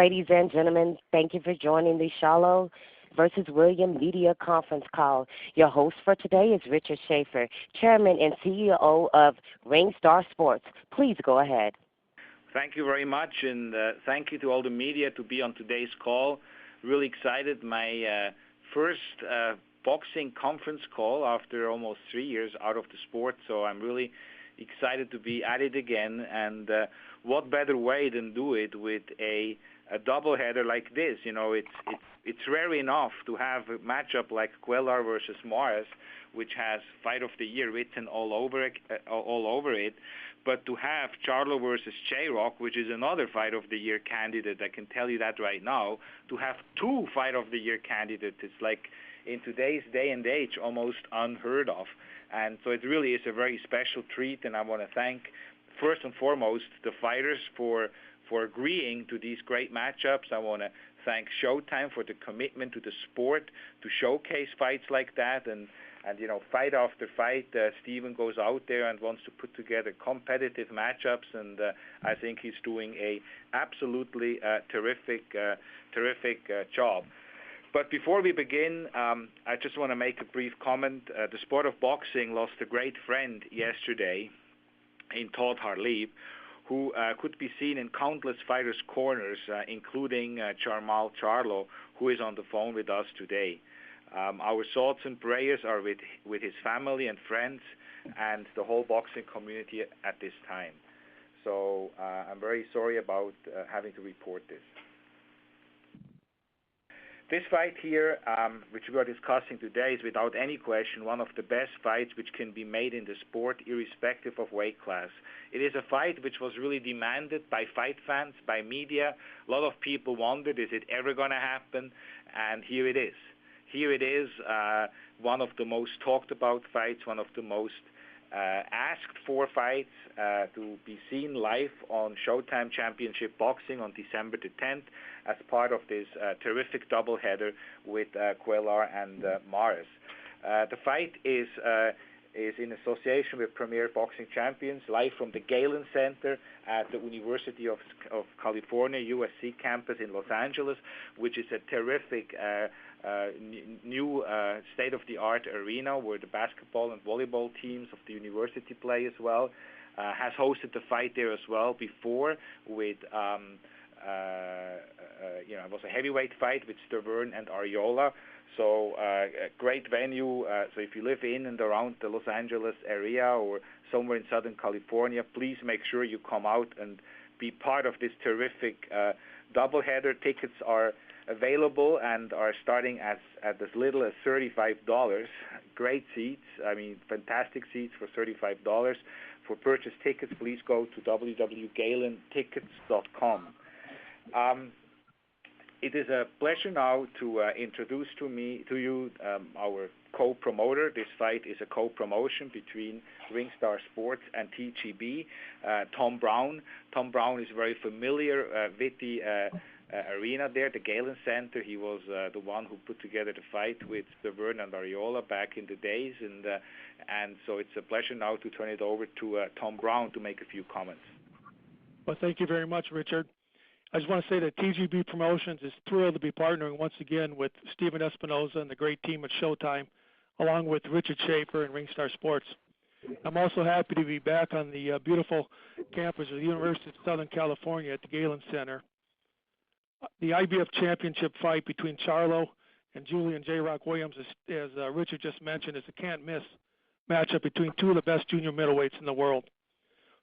ladies and gentlemen. Thank you for joining the Charlo versus William Media Conference Call. Your host for today is Richard Schaefer, Chairman and CEO of Ringstar Sports. Please go ahead. Thank you very much, and thank you to all the media to be on today's call. Really excited. My first boxing conference call after almost 3 years out of the sport, so I'm really excited to be at it again. And what better way than do it with a doubleheader like this? You know, it's rare enough to have a matchup like Cuellar versus Mares, which has Fight of the Year written all over it. But to have Charlo versus J-Rock, which is another Fight of the Year candidate, I can tell you that right now, to have two Fight of the Year candidates, it's like in today's day and age almost unheard of. And so it really is a very special treat, and I want to thank first and foremost the fighters for agreeing to these great matchups. I want to thank Showtime for the commitment to the sport to showcase fights like that, and you know, fight after fight, Steven goes out there and wants to put together competitive matchups, and I think he's doing a absolutely terrific job. But before we begin, I just want to make a brief comment. The sport of boxing lost a great friend yesterday in Todd Harleeb, who could be seen in countless fighters' corners, including Jermall Charlo, who is on the phone with us today. Our thoughts and prayers are with his family and friends and the whole boxing community at this time. So I'm very sorry about having to report this. This fight here, which we are discussing today, is without any question one of the best fights which can be made in the sport, irrespective of weight class. It is a fight which was really demanded by fight fans, by media. A lot of people wondered, is it ever going to happen? And here it is. Here it is, one of the most talked about fights, one of the most asked for fights to be seen live on Showtime Championship Boxing on December the 10th as part of this terrific doubleheader with Cuellar and Mares. The fight is in association with Premier Boxing Champions, live from the Galen Center at the University of California, USC campus in Los Angeles, which is a terrific new state-of-the-art arena where the basketball and volleyball teams of the university play as well. Has hosted the fight there as well before with, it was a heavyweight fight with Stavern and Ariola. So a great venue. So if you live in and around the Los Angeles area or somewhere in Southern California, please make sure you come out and be part of this terrific doubleheader. Tickets are available and are starting at as little as $35. Great seats. I mean, fantastic seats for $35. For purchase tickets, please go to www.galentickets.com. It is a pleasure now to introduce to you our co-promoter. This fight is a co-promotion between Ringstar Sports and TGB. Tom Brown. Tom Brown is very familiar with the arena there, the Galen Center. He was the one who put together the fight with Stavern and Ariola back in the days, and so it's a pleasure now to turn it over to Tom Brown to make a few comments. Well, thank you very much, Richard. I just want to say that TGB Promotions is thrilled to be partnering once again with Stephen Espinoza and the great team at Showtime, along with Richard Schaefer and Ringstar Sports. I'm also happy to be back on the beautiful campus of the University of Southern California at the Galen Center. The IBF championship fight between Charlo and Julian J-Rock Williams, as Richard just mentioned, is a can't-miss matchup between two of the best junior middleweights in the world.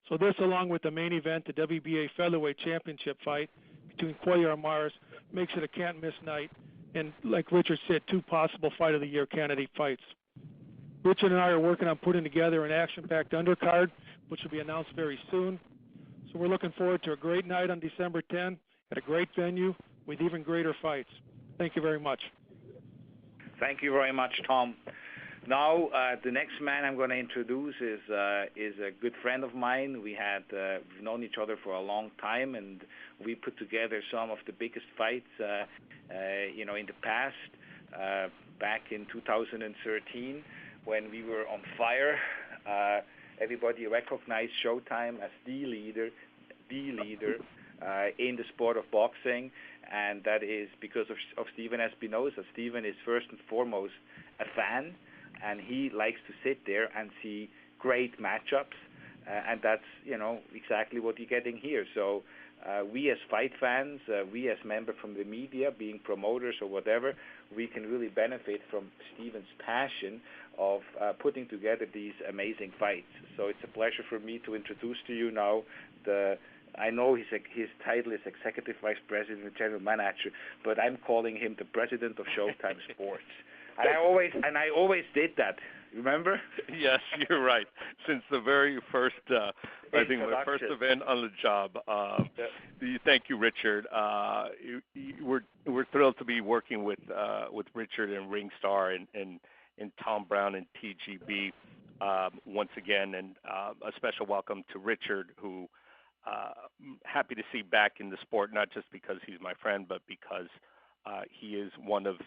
So this, along with the main event, the WBA featherweight championship fight between Cuellar and Mares, makes it a can't-miss night. And like Richard said, two possible Fight of the Year candidate fights. Richard and I are working on putting together an action-packed undercard, which will be announced very soon. So we're looking forward to a great night on December 10th at a great venue with even greater fights. Thank you very much. Thank you very much, Tom. Now, the next man I'm going to introduce is a good friend of mine. We've known each other for a long time, and we put together some of the biggest fights, in the past. Back in 2013, when we were on fire, everybody recognized Showtime as the leader in the sport of boxing, and that is because of Steven Espinoza. Steven is first and foremost a fan, and he likes to sit there and see great matchups, and that's exactly what you're getting here. So we as fight fans, we as members from the media, being promoters or whatever, we can really benefit from Steven's passion of putting together these amazing fights. So it's a pleasure for me to introduce to you now I know his title is Executive Vice President and General Manager, but I'm calling him the President of Showtime Sports. And I always did that. Remember? Yes, you're right. Since the very first, I think my first event on the job. Thank you, Richard. We're thrilled to be working with Richard and Ringstar and Tom Brown and TGB once again, and a special welcome to Richard, who happy to see back in the sport, not just because he's my friend, but because he is one of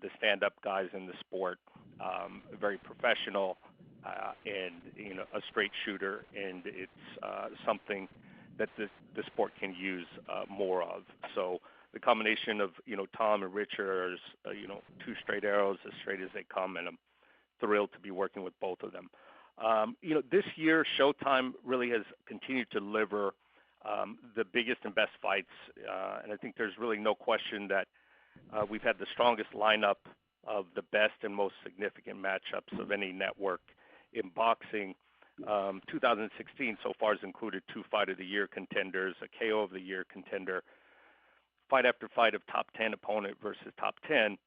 the stand-up guys in the sport, very professional, and a straight shooter, and it's something that the sport can use more of. So the combination of Tom and Richard is two straight arrows, as straight as they come, and I'm thrilled to be working with both of them. This year Showtime really has continued to deliver the biggest and best fights, and I think there's really no question that we've had the strongest lineup of the best and most significant matchups of any network in boxing. 2016 so far has included 2 Fight of the Year contenders, a KO of the Year contender, fight after fight of top 10 opponent versus top 10.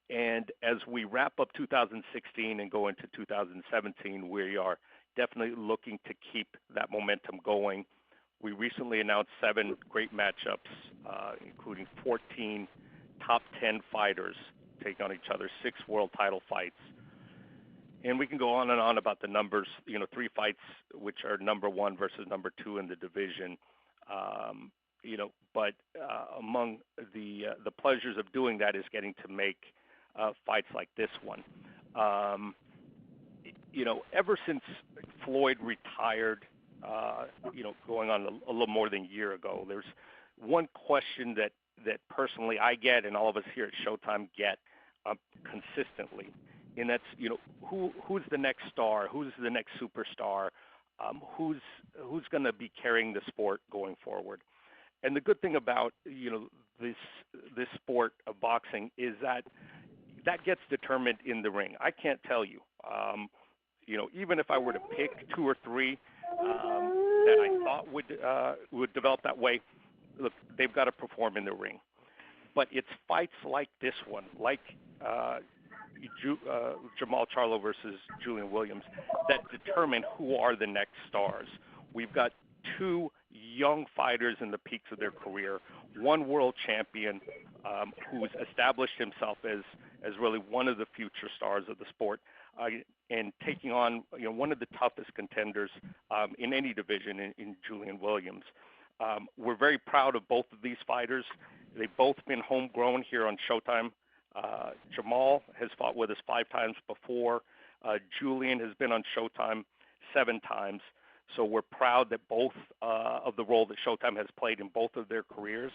And as we wrap up 2016 and go into 2017, we are definitely looking to keep that momentum going. We recently announced 7 great matchups, including 14 top 10 fighters take on each other, 6 world title fights. And we can go on and on about the numbers, 3 fights which are number 1 versus number 2 in the division. But among the pleasures of doing that is getting to make fights like this one. Ever since Floyd retired, going on a little more than a year ago, there's one question that personally I get, and all of us here at Showtime get consistently, and that's who's the next star, who's the next superstar, who's going to be carrying the sport going forward. And the good thing about this sport of boxing is that gets determined in the ring. I can't tell you. Even if I were to pick 2 or 3 that I thought would develop that way, look, they've got to perform in the ring. But it's fights like this one, like Jermall Charlo versus Julian Williams, that determine who are the next stars. We've got 2 young fighters in the peaks of their career, one world champion who's established himself as really one of the future stars of the sport, and taking on one of the toughest contenders in any division in Julian Williams. We're very proud of both of these fighters. They've both been homegrown here on Showtime. Jermall has fought with us 5 times before. Julian has been on Showtime 7 times. So we're proud that both of the role that Showtime has played in both of their careers.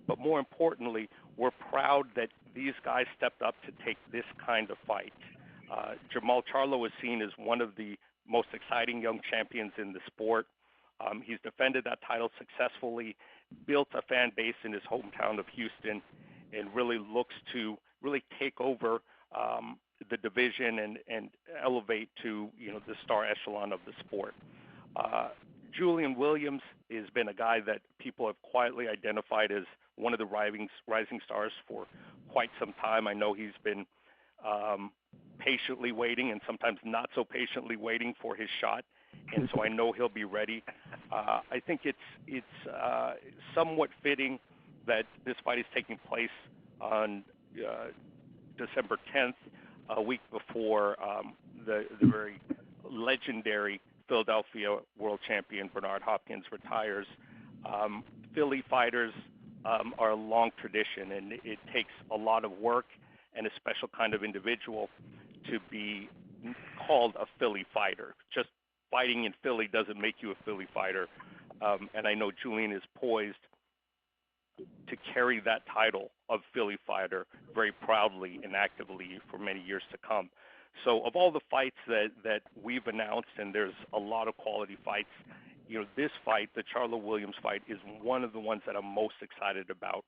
But more importantly, we're proud that these guys stepped up to take this kind of fight. Jermall Charlo is seen as one of the most exciting young champions in the sport. He's defended that title successfully, built a fan base in his hometown of Houston, and really looks to really take over the division and elevate to the star echelon of the sport. Julian Williams has been a guy that people have quietly identified as one of the rising stars for quite some time. I know he's been patiently waiting, and sometimes not so patiently waiting for his shot, and so I know he'll be ready. I think it's somewhat fitting that this fight is taking place on December 10th, a week before the very legendary Philadelphia world champion Bernard Hopkins retires. Philly fighters are a long tradition, and it takes a lot of work and a special kind of individual to be called a Philly fighter. Just fighting in Philly doesn't make you a Philly fighter. and I know Julian is poised to carry that title of Philly fighter very proudly and actively for many years to come. So of all the fights that we've announced, and there's a lot of quality fights, this fight, the Charlo Williams fight, is one of the ones that I'm most excited about.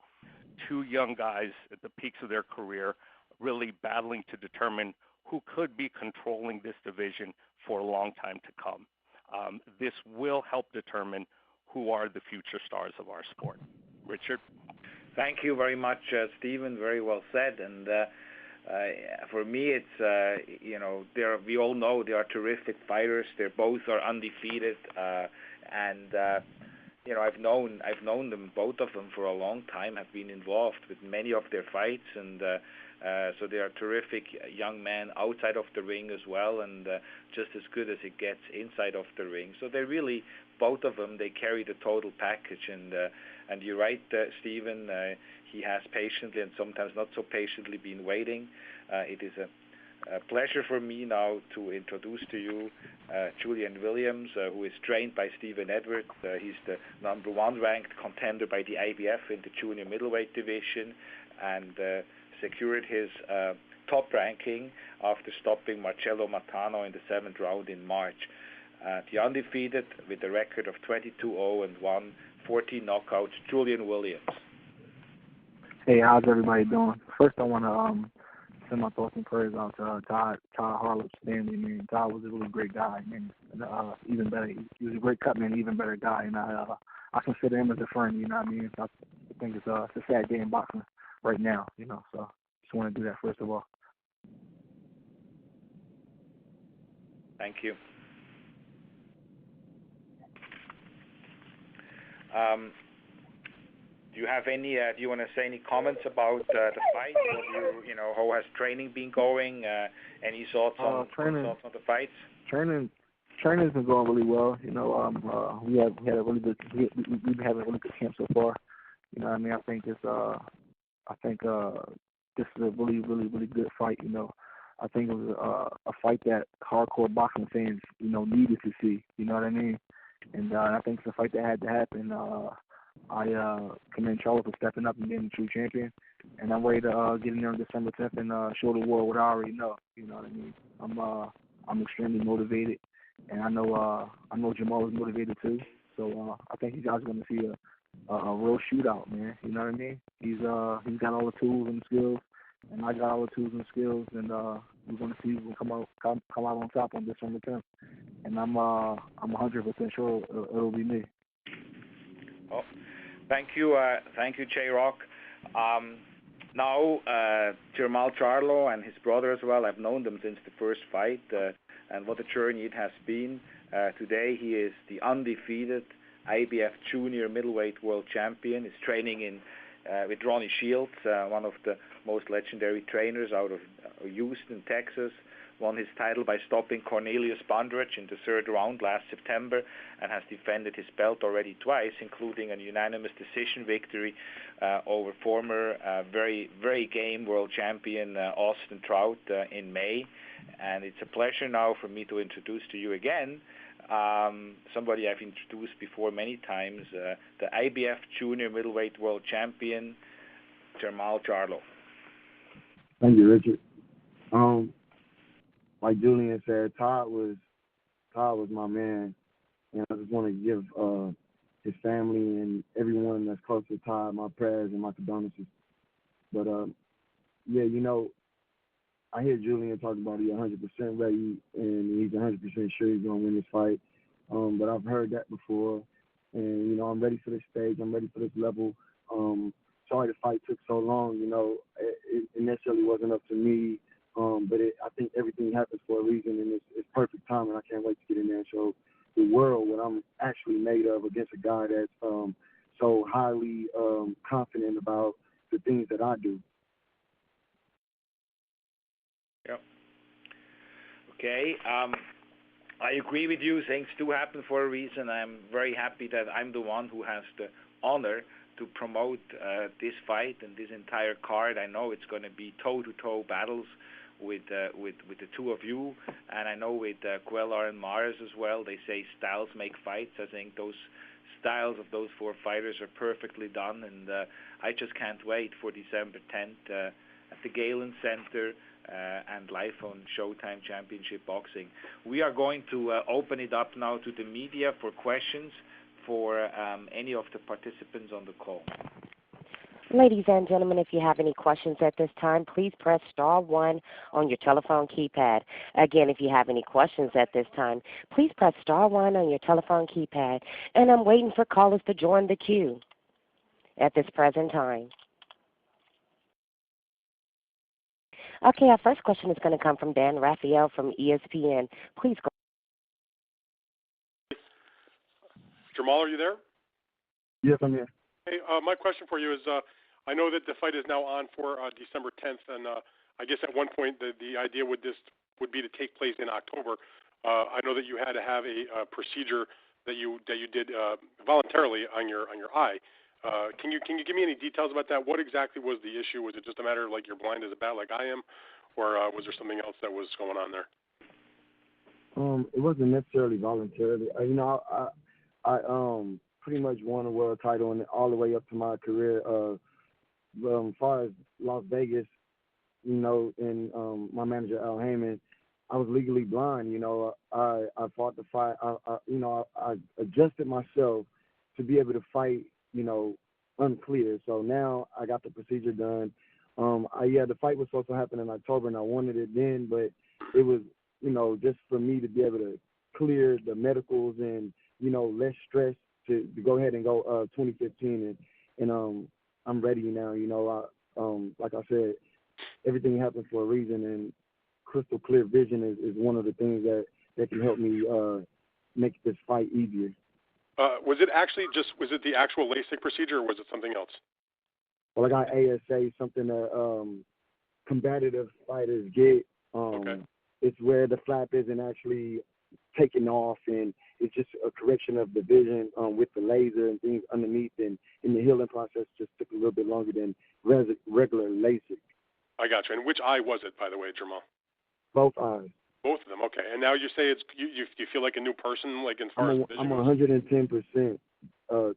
Two young guys at the peaks of their career really battling to determine who could be controlling this division for a long time to come. This will help determine who are the future stars of our sport. Richard? Thank you very much, Stephen. Very well said. And for me, it's we all know they are terrific fighters. They both are undefeated, and I've known them, both of them, for a long time. Have been involved with many of their fights, and so they are terrific young men outside of the ring as well, and just as good as it gets inside of the ring. So they really, both of them, they carry the total package. And you're right, Stephen. He has patiently and sometimes not so patiently been waiting. It is a pleasure for me now to introduce to you Julian Williams, who is trained by Stephen Edwards. He's the number one ranked contender by the IBF in the junior middleweight division, and secured his top ranking after stopping Marcello Mattano in the 7th round in March. The undefeated with a record of 22-0 and 14 knockouts, Julian Williams. Hey, how's everybody doing? First, I want to send my thoughts and prayers out to Todd Harlow's family, man. Todd was a really great guy, man. Even better, he was a great cut man, even better guy, and I consider him as a friend. You know what I mean? I think it's a sad day in boxing right now. So just want to do that first of all. Thank you. Do you have any? Do you want to say any comments about the fight? How has training been going? Any thoughts on the fights? Training's been going really well. We had a really good. We've been having a really good camp so far. I mean, I think this is a really, really, really good fight. I think it was a fight that hardcore boxing fans, needed to see. You know what I mean? And I think it's a fight that had to happen. I commend Charlo for stepping up and being a true champion, and I'm ready to get in there on December 10th and show the world what I already know. You know what I mean? I'm extremely motivated, and I know Jermall is motivated too. So I think you guys are going to see a real shootout, man. You know what I mean? He's got all the tools and skills, and I got all the tools and skills, and we're going to see who can come out on top on December 10th. And I'm 100% sure it'll be me. Oh, thank you, J-Rock. Now, Jermall Charlo and his brother as well, I've known them since the first fight, and what a journey it has been. Today he is the undefeated IBF junior middleweight world champion. He's training with Ronnie Shields, one of the most legendary trainers out of Houston, Texas. Won his title by stopping Cornelius Bondrich in the 3rd round last September, and has defended his belt already twice, including a unanimous decision victory over former very, very game world champion Austin Trout in May. And it's a pleasure now for me to introduce to you again somebody I've introduced before many times, the IBF junior middleweight world champion, Jermall Charlo. Thank you, Richard. Like Julian said, Todd was my man, and I just want to give his family and everyone that's close to Todd my prayers and my condolences. But yeah, I hear Julian talk about he's 100% ready and he's 100% sure he's gonna win this fight. But I've heard that before, and I'm ready for this stage. I'm ready for this level. Sorry the fight took so long. It necessarily wasn't up to me. But I think everything happens for a reason, and it's perfect timing. I can't wait to get in there and show the world what I'm actually made of against a guy that's so highly confident about the things that I do. Yep. Okay. I agree with you. Things do happen for a reason. I'm very happy that I'm the one who has the honor to promote this fight and this entire card. I know it's going to be toe-to-toe battles with the two of you, and I know with Cuellar and Mares as well. They say styles make fights. I think those styles of those four fighters are perfectly done, and I just can't wait for December 10th at the Galen Center and live on Showtime Championship Boxing. We are going to open it up now to the media for questions for any of the participants on the call. Ladies and gentlemen, if you have any questions at this time, please press star 1 on your telephone keypad. Again, if you have any questions at this time, please press star 1 on your telephone keypad. And I'm waiting for callers to join the queue at this present time. Okay, our first question is going to come from Dan Raphael from ESPN. Please go. Jermall, are you there? Yes, I'm here. Hey, my question for you is, I know that the fight is now on for December 10th, and I guess at one point the idea would be to take place in October. I know that you had to have a procedure that you did voluntarily on your eye. Can you give me any details about that? What exactly was the issue? Was it just a matter of like you're blind as a bat like I am, or was there something else that was going on there? It wasn't necessarily voluntarily. I pretty much won a world title and all the way up to my career. As far as Las Vegas, and my manager Al Heyman, I was legally blind. I fought the fight. I adjusted myself to be able to fight. Unclear. So now I got the procedure done. The fight was supposed to happen in October, and I wanted it then, but it was, just for me to be able to clear the medicals and, less stress to go ahead and go 2015, and I'm ready now. Like I said, everything happens for a reason, and crystal clear vision is one of the things that can help me make this fight easier. Was it the actual LASIK procedure, or was it something else? Well, I got ASA, something that combative fighters get. Okay. It's where the flap isn't actually taken off, and it's just a correction of the vision with the laser and things underneath, and the healing process just took a little bit longer than regular LASIK. I got you. And which eye was it, by the way, Jermall? Both eyes. Both of them, okay. And now you say you feel like a new person, like as far as vision? I'm 110%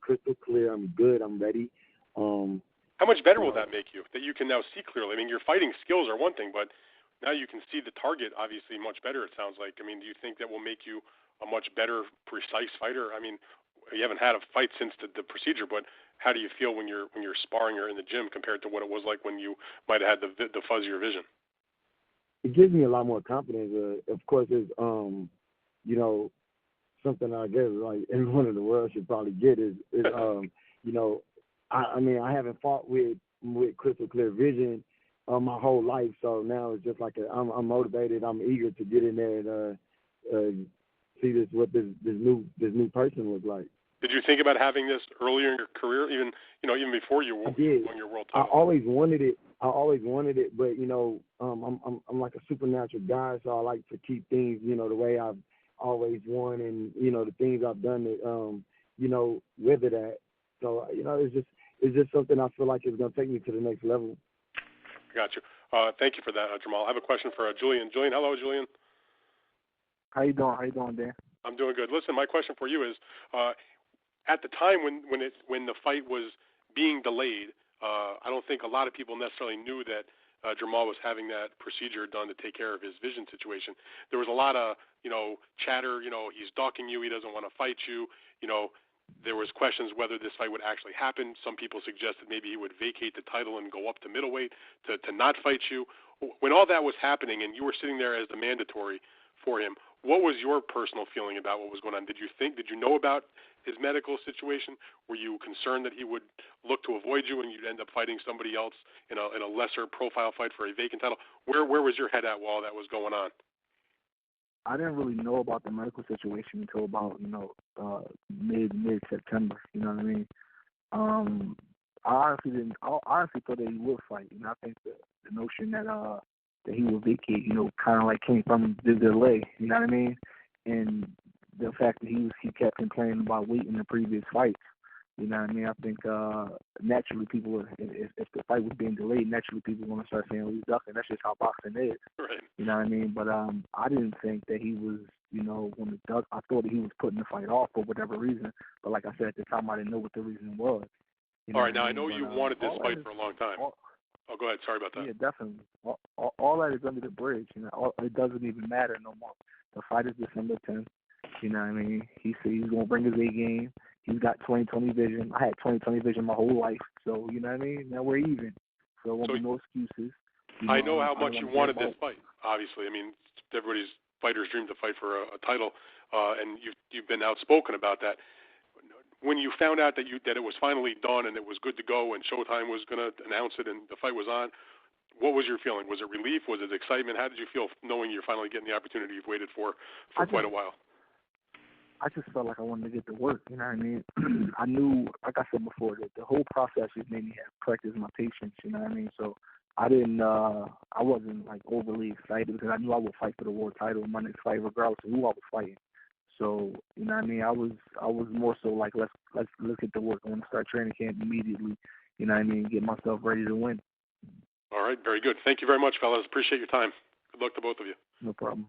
crystal clear. I'm good. I'm ready. How much better will that make you, that you can now see clearly? I mean, your fighting skills are one thing, but now you can see the target obviously much better, it sounds like. I mean, do you think that will make you a much better, precise fighter? I mean, you haven't had a fight since the procedure, but how do you feel when you're sparring or in the gym compared to what it was like when you might have had the fuzzier vision? It gives me a lot more confidence. Of course, it's something I guess like everyone in the world should probably get is I haven't fought with crystal clear vision my whole life, so now it's just like I'm motivated. I'm eager to get in there and see what this new person was like. Did you think about having this earlier in your career, even before you won your world title? I always wanted it, but I'm like a supernatural guy, so I like to keep things the way I've always won, and the things I've done that weather that. So it's just something I feel like is gonna take me to the next level. Got you. Thank you for that, Jermall. I have a question for Julian. Julian, hello, Julian. How you doing, Dan? I'm doing good. Listen, my question for you is, at the time when the fight was being delayed, I don't think a lot of people necessarily knew that Jermall was having that procedure done to take care of his vision situation. There was a lot of chatter. He's stalking you. He doesn't want to fight you. There was questions whether this fight would actually happen. Some people suggested maybe he would vacate the title and go up to middleweight to not fight you. When all that was happening and you were sitting there as the mandatory for him, what was your personal feeling about what was going on? Did you know about his medical situation? Were you concerned that he would look to avoid you and you'd end up fighting somebody else in a lesser profile fight for a vacant title? Where was your head at while that was going on? I didn't really know about the medical situation until about mid September. You know what I mean? I honestly thought that he would fight. I think the notion that he would vacate, kind of like came from the delay. You know what I mean? And the fact that he kept complaining about weight in the previous fights. You know what I mean? I think naturally people would, if the fight was being delayed, naturally people want to start saying, well, he's ducking. That's just how boxing is. Right. You know what I mean? But I didn't think that he was, when the duck, I thought that he was putting the fight off for whatever reason. But like I said, at the time, I didn't know what the reason was. All right, now I know you wanted this fight for a long time. Go ahead. Sorry about that. Yeah, definitely. All that is under the bridge. It doesn't even matter no more. The fight is December 10th. You know what I mean? He said he's going to bring his A game. He's got 20/20 vision. I had 20/20 vision my whole life. So, you know what I mean? Now we're even. So there won't be no excuses. I know how much you wanted this fight, obviously. I mean, everybody's fighter's dream to fight for a title, and you've been outspoken about that. When you found out that it was finally done and it was good to go and Showtime was going to announce it and the fight was on, what was your feeling? Was it relief? Was it excitement? How did you feel knowing you're finally getting the opportunity you've waited for quite a while? I just felt like I wanted to get to work, you know what I mean? I knew, like I said before, that the whole process just made me practice my patience, you know what I mean? So I wasn't like overly excited because I knew I would fight for the world title in my next fight regardless of who I was fighting. So, you know what I mean? I was more so like, let's get to work. I want to start training camp immediately, you know what I mean? Get myself ready to win. All right, very good. Thank you very much, fellas. Appreciate your time. Good luck to both of you. No problem.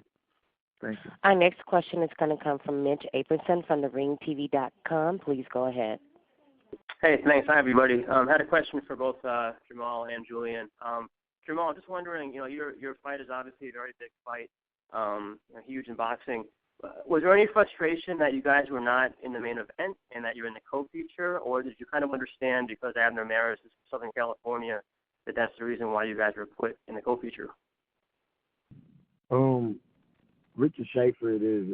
Thank you. Our next question is going to come from Mitch Apronson from theringtv.com. Please go ahead. Hey, thanks. Hi, everybody. Had a question for both Jermall and Julian. Jermall, just wondering, your fight is obviously a very big fight, huge in boxing. Was there any frustration that you guys were not in the main event and that you're in the co-feature, or did you kind of understand because Abner Maris is from Southern California that that's the reason why you guys were put in the co-feature? Richard Schaefer is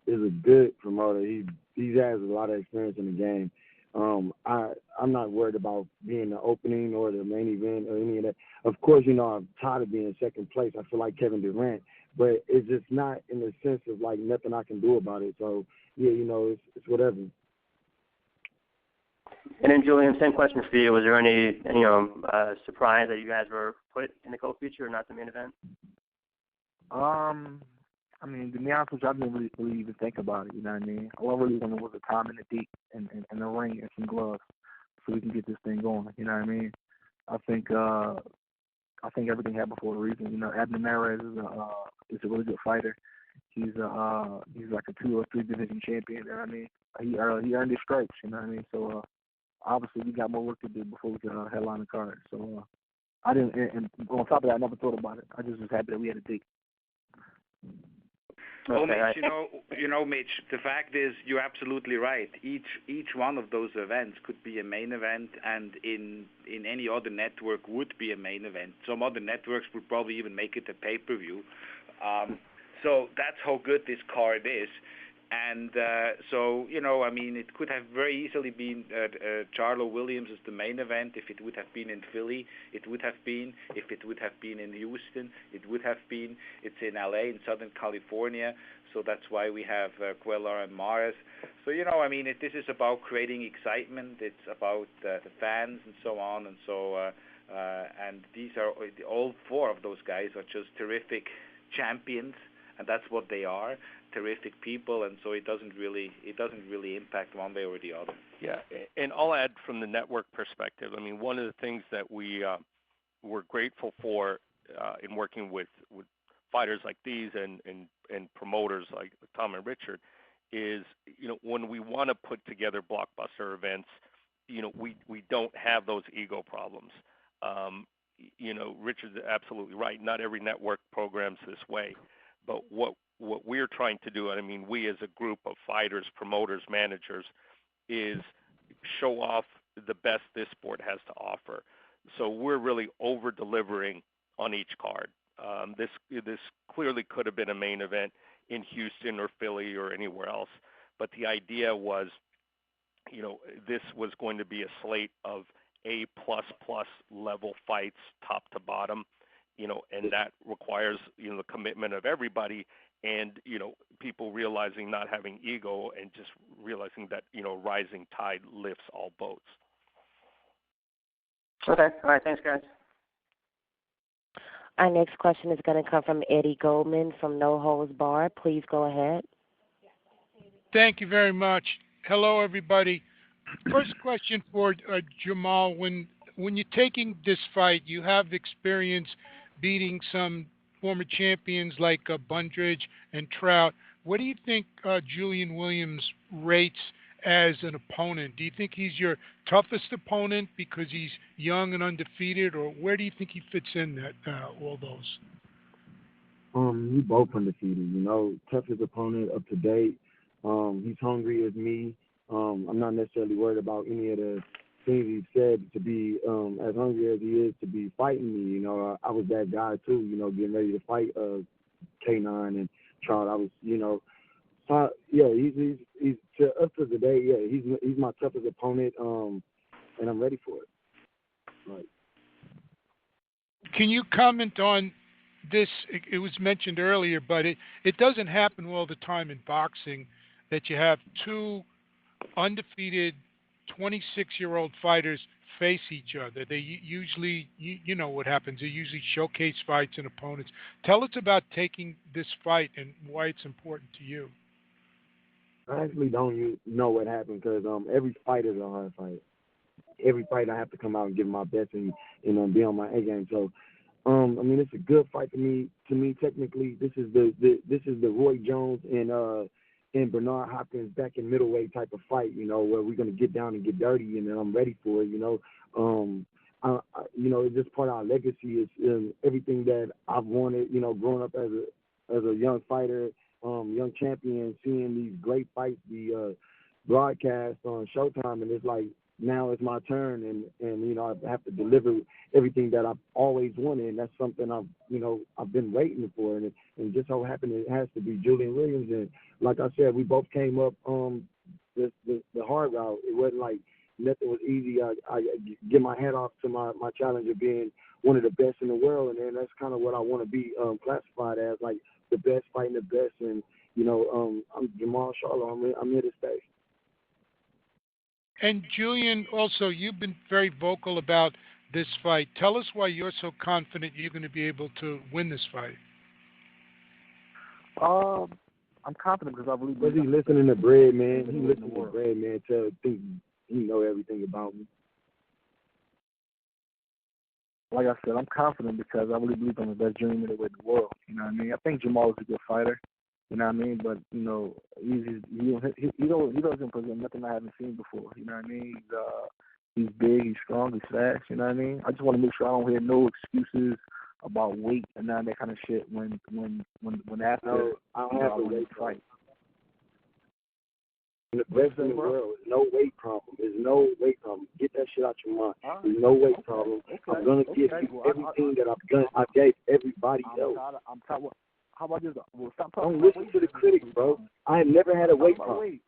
a good promoter. He has a lot of experience in the game. I'm not worried about being the opening or the main event or any of that. Of course, I'm tired of being in second place. I feel like Kevin Durant, but it's just not in the sense of like nothing I can do about it. So yeah, it's whatever. And then Julian, same question for you. Was there any surprise that you guys were put in the co-feature or not the main event? I mean, to be honest with you, I didn't really even think about it, you know what I mean? All I really wanted was a time in the deep and a ring and some gloves so we can get this thing going, you know what I mean? I think everything happened for a reason. Abner Maris is a really good fighter. He's like a 2 or 3 division champion, you know what I mean? He earned his stripes, you know what I mean? So obviously we got more work to do before we can headline the card. So I didn't, and on top of that, I never thought about it. I just was happy that we had a date. Well, Mitch, Mitch, the fact is you're absolutely right. Each one of those events could be a main event, and in any other network would be a main event. Some other networks would probably even make it a pay-per-view. So that's how good this card is. And it could have very easily been Charlo Williams as the main event. If it would have been in Philly, it would have been. If it would have been in Houston, it would have been. It's in LA, in Southern California, so that's why we have Cuellar and Mares. So, this is about creating excitement. It's about the fans and so on. And so, and these are all 4 of those guys are just terrific champions, and that's what they are. Terrific people, and so it doesn't really impact one way or the other. Yeah, and I'll add from the network perspective. I mean, one of the things that we're grateful for in working with fighters like these and promoters like Tom and Richard is, when we want to put together blockbuster events, we don't have those ego problems. Richard's absolutely right. Not every network programs this way, but what we're trying to do, and I mean we as a group of fighters, promoters, managers, is show off the best this sport has to offer. So we're really over-delivering on each card. This clearly could have been a main event in Houston or Philly or anywhere else, but the idea was, this was going to be a slate of A++ level fights, top to bottom, and that requires, the commitment of everybody. And, people realizing not having ego and just realizing that, rising tide lifts all boats. Okay. All right. Thanks, guys. Our next question is going to come from Eddie Goldman from No Holds Barred. Please go ahead. Thank you very much. Hello, everybody. First question for Jermall. When you're taking this fight, you have experience beating some former champions like Bundridge and Trout. What do you think Julian Williams rates as an opponent? Do you think he's your toughest opponent because he's young and undefeated, or where do you think he fits in that all those? We both undefeated, toughest opponent up to date. He's hungry as me. I'm not necessarily worried about any of the things he said to be as hungry as he is to be fighting me. I was that guy too, getting ready to fight K9 and Charles. I was, so, yeah, he's to us to today, yeah, he's my toughest opponent, and I'm ready for it. Right. Can you comment on this? It was mentioned earlier, but it doesn't happen all the time in boxing that you have two undefeated 26-year-old fighters face each other. They usually, you know what happens. They usually showcase fights and opponents. Tell us about taking this fight and why it's important to you. I actually don't know what happened because every fight is a hard fight. Every fight I have to come out and give my best and be on my A game. So, it's a good fight to me. To me, technically, this is the Roy Jones and Bernard Hopkins back in middleweight type of fight. Where we're gonna get down and get dirty, and I'm ready for it. It's just part of our legacy. Is everything that I've wanted. Growing up as a young fighter, young champion, seeing these great fights be broadcast on Showtime, and it's like now it's my turn, and I have to deliver everything that I've always wanted, and that's something I've been waiting for, and just so happened it has to be Julian Williams, and like I said, we both came up the hard route. It wasn't like nothing was easy. I get my hat off to my challenger being one of the best in the world, and then that's kind of what I want to be classified as, like the best fighting the best, and I'm Jermall Charlo. I'm here to stay. And Julian, also, you've been very vocal about this fight. Tell us why you're so confident you're going to be able to win this fight. I'm confident because I believe. Because he's listening to Bread, man. He listening to Bread, man. To think he know everything about me. Like I said, I'm confident because I really believe I'm the best junior middleweight in the world. You know what I mean? I think Jermall is a good fighter. You know what I mean? But he doesn't present nothing I haven't seen before. You know what I mean? He's big, he's strong, he's fast. You know what I mean? I just want to make sure I don't hear no excuses about weight and none of that kind of shit when after I don't have a weight fight. In the best in the world, there's no weight problem. There's no weight problem. Get that shit out your mind. There's no weight problem. Okay. I'm gonna give you everything that I gave everybody else. How about this? Well, stop talking. Don't listen to the critics, bro. I have never had a weight problem.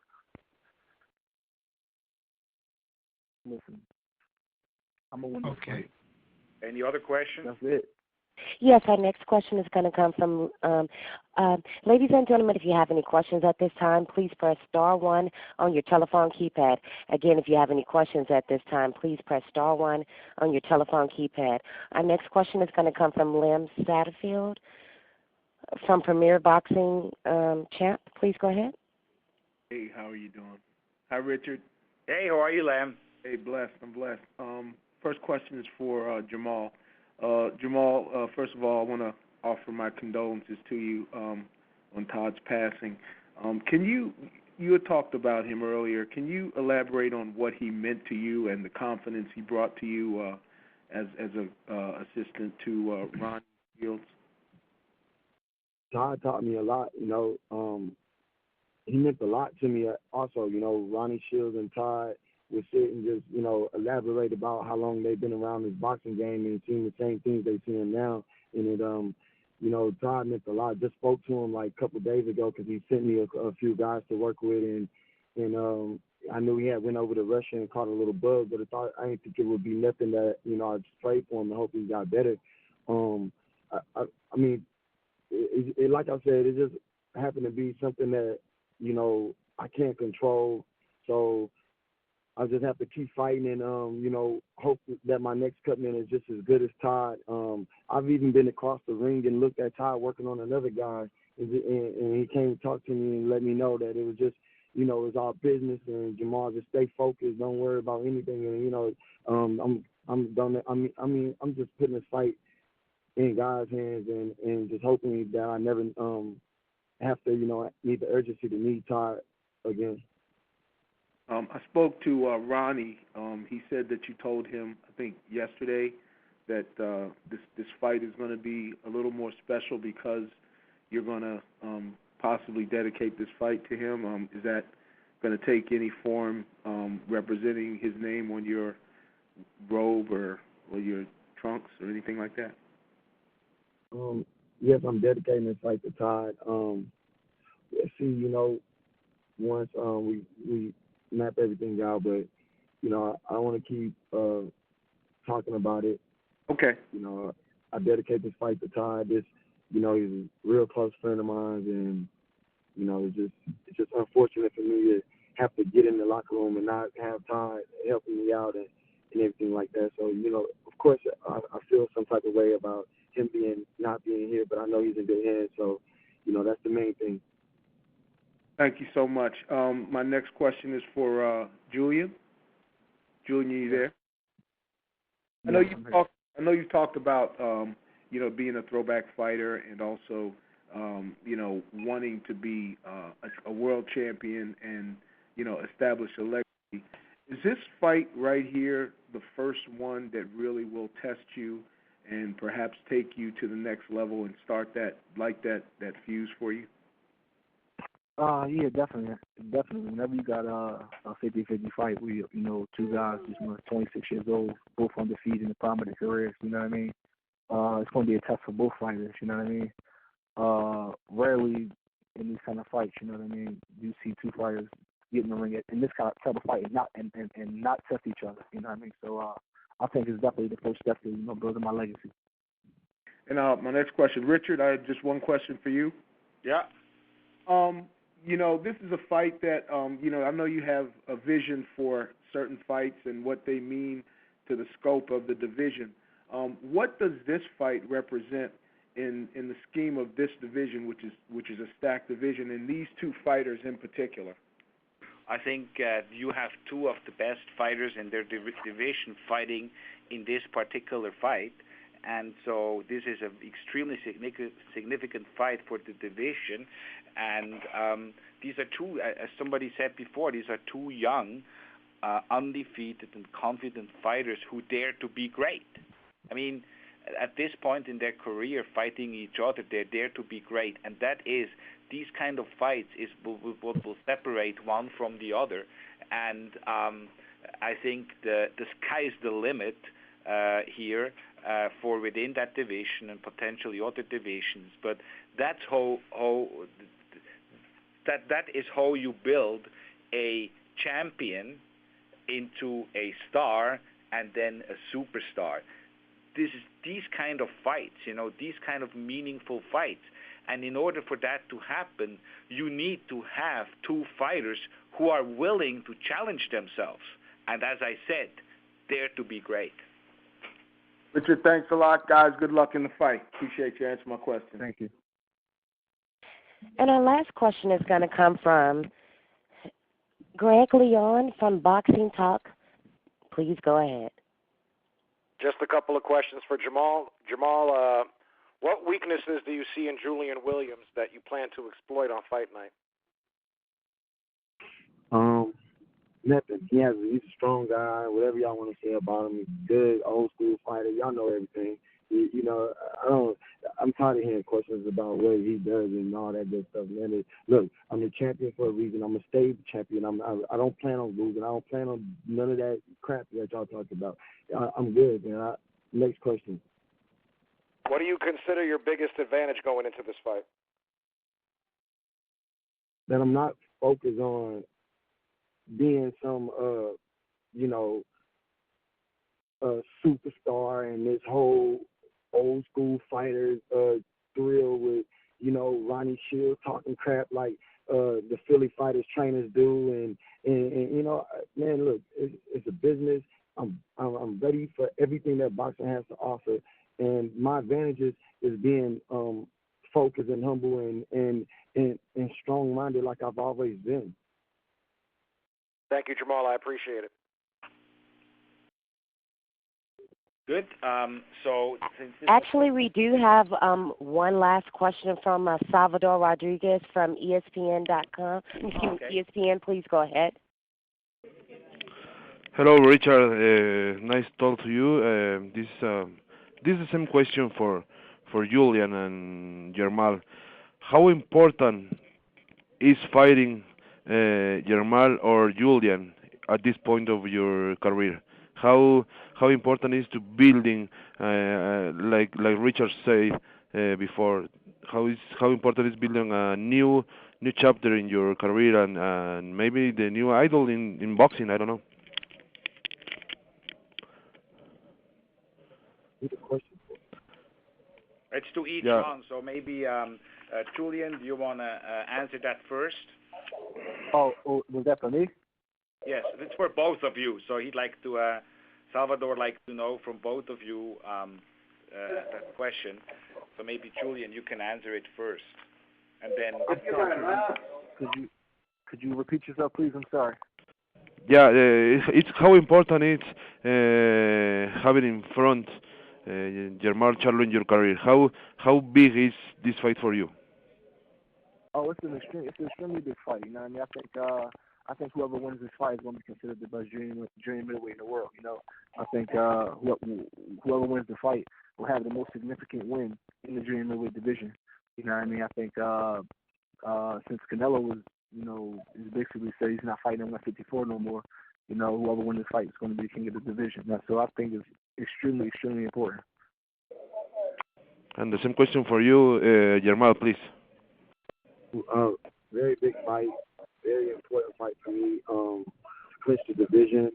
Listen, I'm a winner. Okay. Any other questions? That's it. Yes, our next question is going to come from, ladies and gentlemen, if you have any questions at this time, please press *1 on your telephone keypad. Again, if you have any questions at this time, please press *1 on your telephone keypad. Our next question is going to come from Lem Satterfield from Premier Boxing Champ. Please go ahead. Hey, how are you doing? Hi, Richard. Hey, how are you, Lem? Hey, blessed. I'm blessed. First question is for Jermall. Jermall, first of all, I want to offer my condolences to you on Todd's passing. You had talked about him earlier. Can you elaborate on what he meant to you and the confidence he brought to you as a assistant to Ron Shields? Todd taught me a lot. He meant a lot to me. Also, Ronnie Shields and Todd would sit and just, elaborate about how long they've been around this boxing game and seeing the same things they see him now. And it, Todd meant a lot. Just spoke to him like a couple of days ago because he sent me a few guys to work with, and I knew he had went over to Russia and caught a little bug, but I didn't think it would be nothing that, I just prayed for him and hope he got better. Like I said, it just happened to be something that, I can't control. So I just have to keep fighting and, hope that my next cutman is just as good as Todd. I've even been across the ring and looked at Todd working on another guy, and he came and talked to me and let me know that it was just, it's our business, and Jermall, just stay focused. Don't worry about anything. And I'm just putting this fight in God's hands, and just hoping that I never have to need the urgency to meet Todd again. I spoke to Ronnie. He said that you told him, I think yesterday, that this fight is going to be a little more special because you're going to possibly dedicate this fight to him. Is that going to take any form representing his name on your robe or your trunks or anything like that? Yes, I'm dedicating this fight to Todd. Let's see, once we map everything out, but I want to keep talking about it. Okay. I dedicate this fight to Todd. He's a real close friend of mine, and it's just unfortunate for me to have to get in the locker room and not have Todd helping me out and everything like that. So of course, I feel some type of way about him not being here, but I know he's in good hands. So that's the main thing. Thank you so much. My next question is for Julian. Julian, are you there? I know you've talked about being a throwback fighter and also wanting to be a world champion and establish a legacy. Is this fight right here the first one that really will test you and perhaps take you to the next level and start that fuse for you? Yeah, definitely. Whenever you got a 50-50 fight where two guys just 26 years old, both undefeated in the prime of their careers, you know what I mean? It's going to be a test for both fighters, you know what I mean? Rarely in these kind of fights, you know what I mean, you see two fighters get in the ring in this kind of type of fight and not test each other, you know what I mean? So I think it's definitely the first step to building my legacy. And my next question, Richard, I have just one question for you. Yeah. This is a fight that, I know you have a vision for certain fights and what they mean to the scope of the division. What does this fight represent in the scheme of this division, which is a stacked division, and these two fighters in particular? I think you have two of the best fighters in their division fighting in this particular fight. And so this is an extremely significant fight for the division. And these are two, as somebody said before, these are two young, undefeated and confident fighters who dare to be great. I mean, at this point in their career, fighting each other, they dare to be great. And that is, these kind of fights is what will separate one from the other. And I think the sky is the limit here for within that division and potentially other divisions. But that's that is how you build a champion into a star and then a superstar. These kind of fights, these kind of meaningful fights. And in order for that to happen, you need to have two fighters who are willing to challenge themselves. And as I said, dare to be great. Richard, thanks a lot, guys. Good luck in the fight. Appreciate you answering my question. Thank you. And our last question is going to come from Greg Leon from Boxing Talk. Please go ahead. Just a couple of questions for Jermall. Jermall, what weaknesses do you see in Julian Williams that you plan to exploit on fight night? Nothing. He's a strong guy. Whatever y'all want to say about him, he's good, old school fighter. Y'all know everything. I'm tired of hearing questions about what he does and all that good stuff, man. Look, I'm the champion for a reason. I'm a stable champion. I don't plan on losing. I don't plan on none of that crap that y'all talked about. I'm good, man. Next question. What do you consider your biggest advantage going into this fight? That I'm not focused on being some, superstar and this whole old school fighters thrill with, Ronnie Shields talking crap like the Philly fighters trainers do, and man, look, it's a business. I'm ready for everything that boxing has to offer, and my advantages is being focused and humble and strong minded like I've always been. Thank you, Jermall. I appreciate it. Good. So actually, we do have one last question from Salvador Rodriguez from ESPN.com. ESPN, please go ahead. Hello, Richard. Nice to talk to you. This is the same question for Julian and Jermall. How important is fighting Jermall or Julian at this point of your career? How important is to building like Richard said before? How important is building a new chapter in your career and maybe the new idol in boxing? I don't know. It's to each one. So maybe Julian, do you want to answer that first? Oh, was that for me? Yes, it's for both of you. So he'd like to, Salvador likes to know from both of you that question. So maybe Julian, you can answer it first, and then. Could you repeat yourself, please? I'm sorry. Yeah, it's how important it's having in front Jermall Charlo in your career. How big is this fight for you? Oh, it's an extremely big fight. You know what I mean? I think whoever wins this fight is going to be considered the best junior middleweight in the world. You know, I think whoever wins the fight will have the most significant win in the junior middleweight division. You know what I mean? I think since Canelo was, is basically said he's not fighting at 154 no more. You know, whoever wins this fight is going to be the king of the division. So I think it's extremely, extremely important. And the same question for you, Jermall, please. Very big fight, very important fight for me. Clinch the division.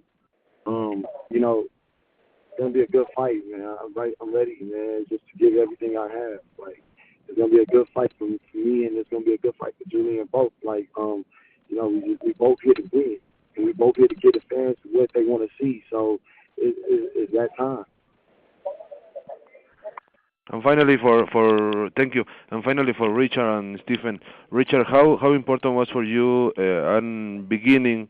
It's gonna be a good fight, man. I'm ready, man. Just to give everything I have. Like, it's gonna be a good fight for me, and it's gonna be a good fight for Julian both. Like, we both here to win, and we both here to get the fans what they want to see. So it's that time. And finally, thank you. And finally, for Richard and Stephen. Richard, how important was for you and beginning,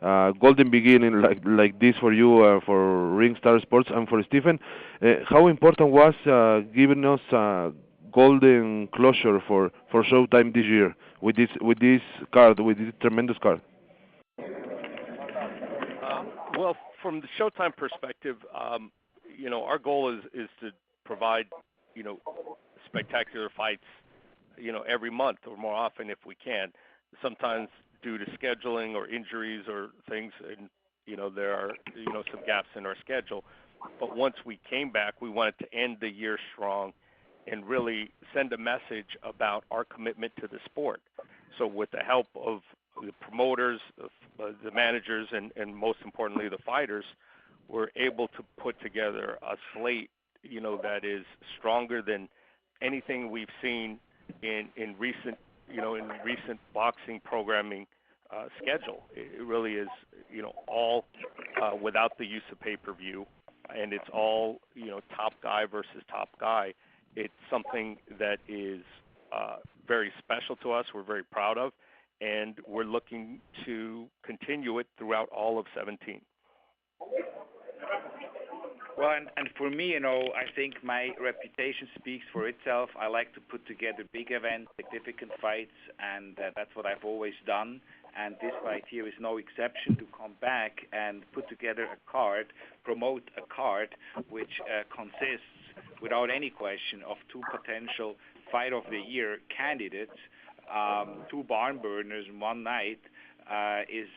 golden beginning like this for you for Ringstar Sports, and for Stephen, how important was giving us golden closure for Showtime this year with this card, with this tremendous card? Well, from the Showtime perspective, our goal is to provide spectacular fights, every month or more often if we can. Sometimes due to scheduling or injuries or things, and there are some gaps in our schedule. But once we came back, we wanted to end the year strong and really send a message about our commitment to the sport. So with the help of the promoters, the managers, and most importantly the fighters, we're able to put together a slate that is stronger than anything we've seen in recent boxing programming schedule. It really is all without the use of pay-per-view, and it's all top guy versus top guy. It's something that is very special to us. We're very proud of, and we're looking to continue it throughout all of 17. Well, and for me, I think my reputation speaks for itself. I like to put together big events, significant fights, and that's what I've always done. And this fight here is no exception, to come back and put together a card, promote a card, which consists, without any question, of two potential Fight of the Year candidates, two barn burners in one night, is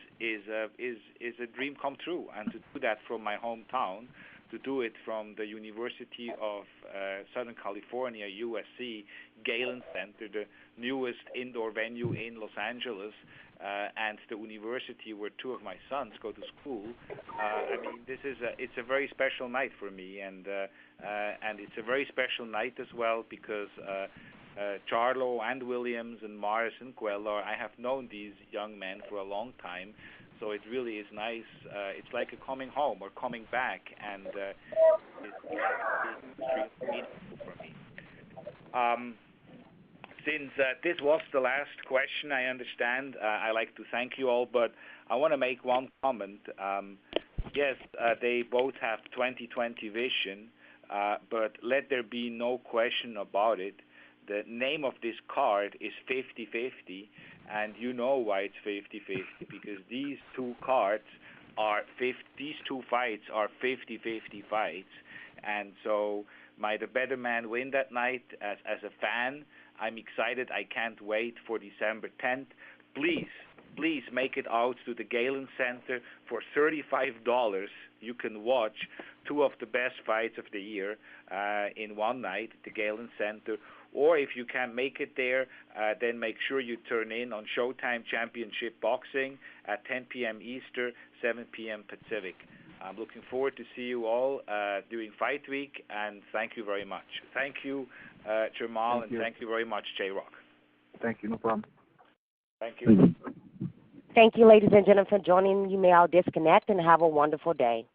a dream come true. And to do that from my hometown, to do it from the University of Southern California, USC, Galen Center, the newest indoor venue in Los Angeles, and the university where two of my sons go to school. It's a very special night for me, and it's a very special night as well because Charlo and Williams and Mars and Cuellar, I have known these young men for a long time. So it really is nice. It's like a coming home or coming back, and it's extremely meaningful for me. Since this was the last question, I understand. I like to thank you all, but I want to make one comment. Yes, they both have 20/20 vision, but let there be no question about it. The name of this card is 50/50, and you know why it's 50/50, because these two cards are these two fights are 50/50 fights, and so might the better man win that night. As a fan, I'm excited. I can't wait for December 10th. Please make it out to the Galen Center for $35. You can watch two of the best fights of the year in one night at the Galen Center. Or if you can't make it there, then make sure you turn in on Showtime Championship Boxing at 10 p.m. Eastern, 7 p.m. Pacific. I'm looking forward to see you all during Fight Week, and thank you very much. Thank you, Jermall, and thank you very much, J-Rock. Thank you. No problem. Thank you. Thank you, ladies and gentlemen, for joining. You may all disconnect and have a wonderful day.